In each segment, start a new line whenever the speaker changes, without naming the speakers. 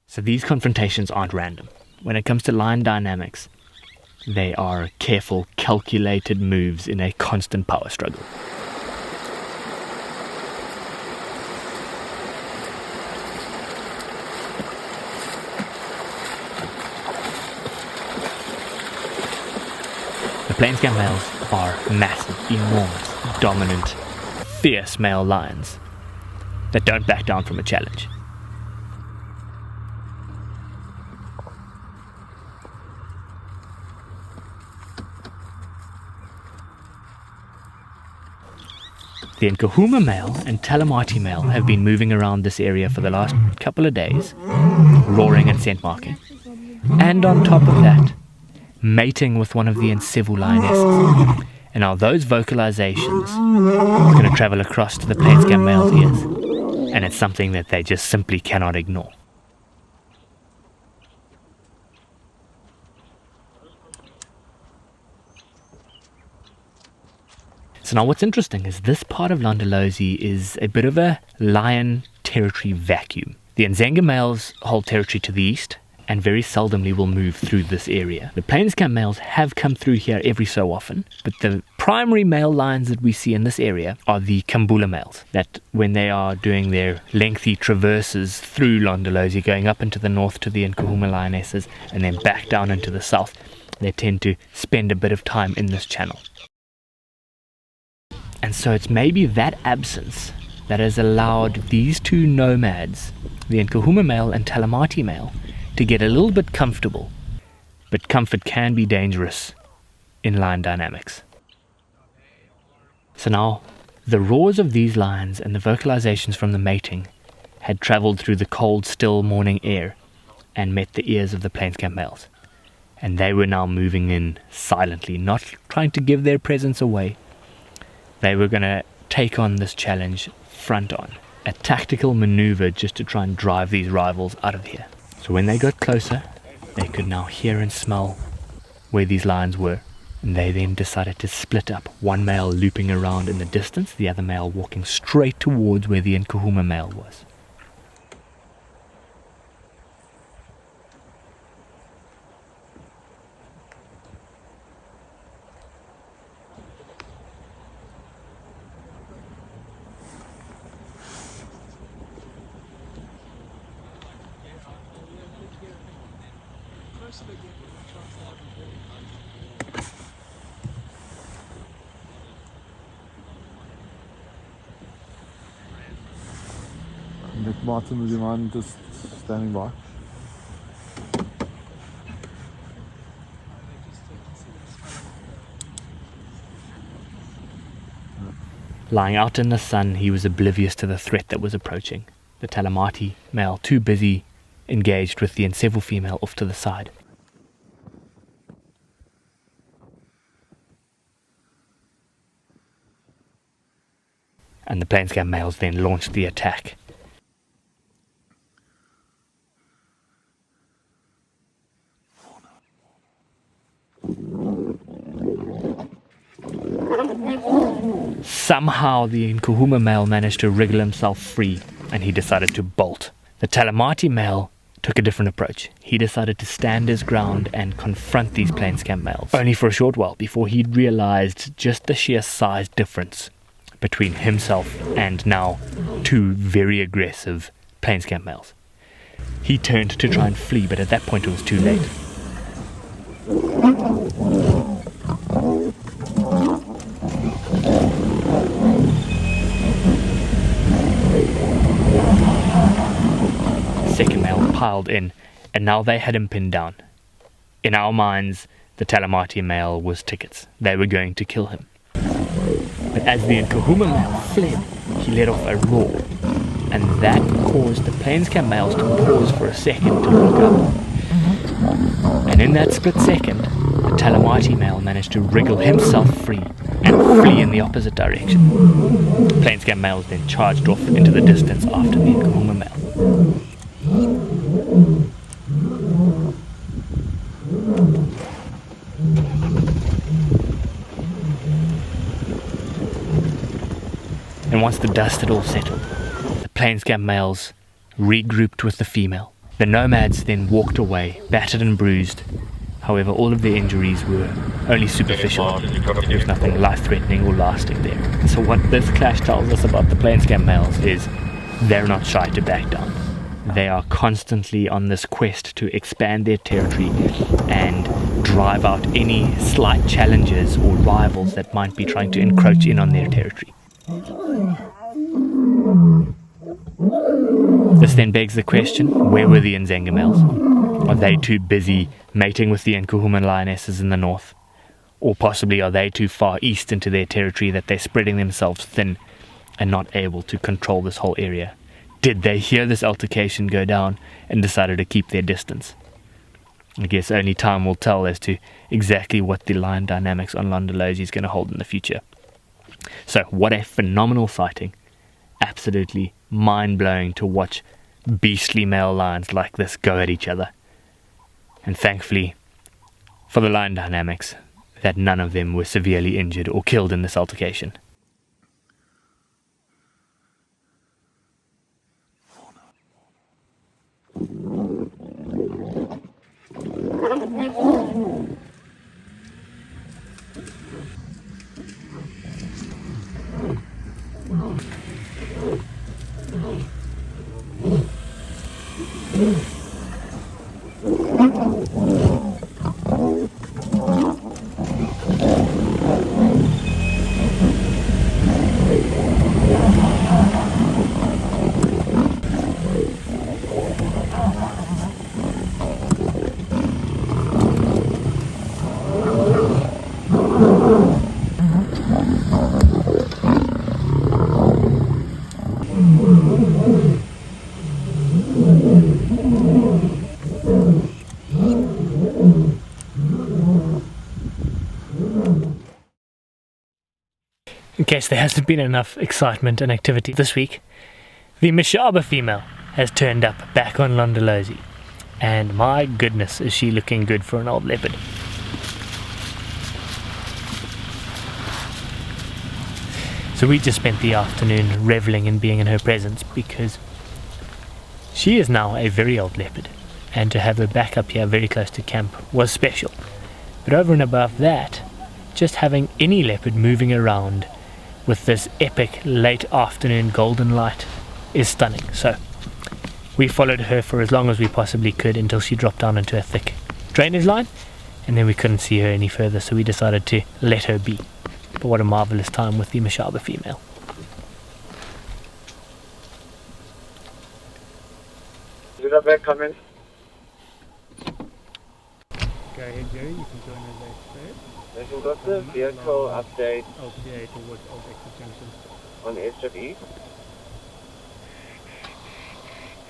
So these confrontations aren't random. When it comes to line dynamics, they are careful, calculated moves in a constant power struggle. The Plainscam males are massive, enormous, dominant, fierce male lions that don't back down from a challenge. The Nkuhuma male and Talamati male have been moving around this area for the last couple of days, roaring and scent marking. And on top of that, mating with one of the Ntsevu Lionesses. And now those vocalizations are going to travel across to the Plainscam male's ears. And it's something that they just simply cannot ignore. So now what's interesting is this part of Londolozi is a bit of a lion territory vacuum. The Ndzhenga males hold territory to the east and very seldomly will move through this area. The Plainscam males have come through here every so often, but the primary male lions that we see in this area are the Kambula males, that when they are doing their lengthy traverses through Londolozi, going up into the north to the Nkuhuma lionesses and then back down into the south, they tend to spend a bit of time in this channel. And so it's maybe that absence that has allowed these two nomads, the Nkuhuma male and Talamati male, to get a little bit comfortable. But comfort can be dangerous in lion dynamics. So now, the roars of these lions and the vocalizations from the mating had traveled through the cold, still morning air and met the ears of the Plainscam males. And they were now moving in silently, not trying to give their presence away. They were going to take on this challenge front on, a tactical maneuver just to try and drive these rivals out of here. So when they got closer, they could now hear and smell where these lions were, and they then decided to split up, one male looping around in the distance, the other male walking straight towards where the Nkuhuma male was.
Nick Martin was your man just standing by.
Lying out in the sun, he was oblivious to the threat that was approaching. The Talamati male, too busy, engaged with the Ntsevu female off to the side. And the Plainscam males then launched the attack. Somehow the Nkuhuma male managed to wriggle himself free and he decided to bolt. The Talamati male took a different approach. He decided to stand his ground and confront these Plainscam males, only for a short while before he'd realized just the sheer size difference between himself and now two very aggressive Plainscam males. He turned to try and flee, but at that point it was too late. Second male piled in, and now they had him pinned down. In our minds, the Talamati male was tickets. They were going to kill him. But as the Nkuhuma male fled, he let off a roar, and that caused the Plainscam males to pause for a second to look up. And in that split second, the Talamati male managed to wriggle himself free and flee in the opposite direction. The Plainscam males then charged off into the distance after the Nkuhuma male. And once the dust had all settled, the plainscamp males regrouped with the female. The nomads then walked away, battered and bruised. However, all of their injuries were only superficial. There was nothing life-threatening or lasting there. So what this clash tells us about the plainscamp males is they're not shy to back down. They are constantly on this quest to expand their territory and drive out any slight challenges or rivals that might be trying to encroach in on their territory. This then begs the question, where were the Ndzhenga males? Are they too busy mating with the Nkuhuma and Lionesses in the north? Or possibly are they too far east into their territory that they're spreading themselves thin and not able to control this whole area? Did they hear this altercation go down and decided to keep their distance? I guess only time will tell as to exactly what the lion dynamics on Londolozi is going to hold in the future. So what a phenomenal sighting. Absolutely mind-blowing to watch beastly male lions like this go at each other. And thankfully, for the lion dynamics, that none of them were severely injured or killed in this altercation. In case there hasn't been enough excitement and activity this week, the Mashaba female has turned up back on Londolozi, and my goodness is she looking good for an old leopard. So we just spent the afternoon reveling in being in her presence because she is now a very old leopard, and to have her back up here very close to camp was special. But over and above that, just having any leopard moving around with this epic late afternoon golden light is stunning. So we followed her for as long as we possibly could until she dropped down into a thick drainage line, and then we couldn't see her any further, so we decided to let her be. But what a marvelous time with the Mashaba female.
Did I back come in?
Go ahead, Jerry, you can join us first.
We've got the vehicle update
LPA towards Old Exit Junction.
on SWE.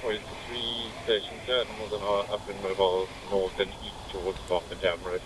Point 3 stations here, animals are up in mobile north and east towards Barker Dam Road.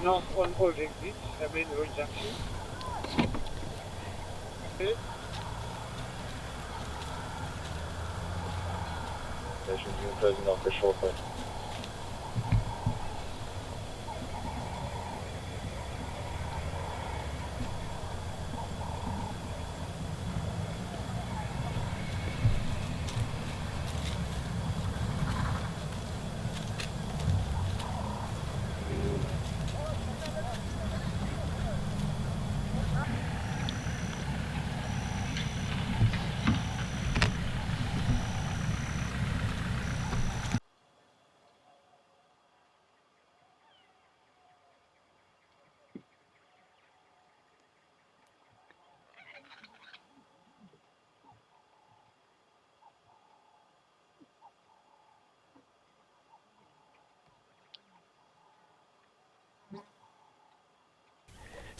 North on Old Exit, main road junction. Okay.
Stations are closing off the short way.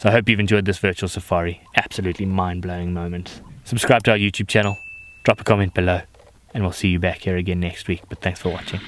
So I hope you've enjoyed this virtual safari. Absolutely mind-blowing moments. Subscribe to our YouTube channel, drop a comment below, and we'll see you back here again next week. But thanks for watching.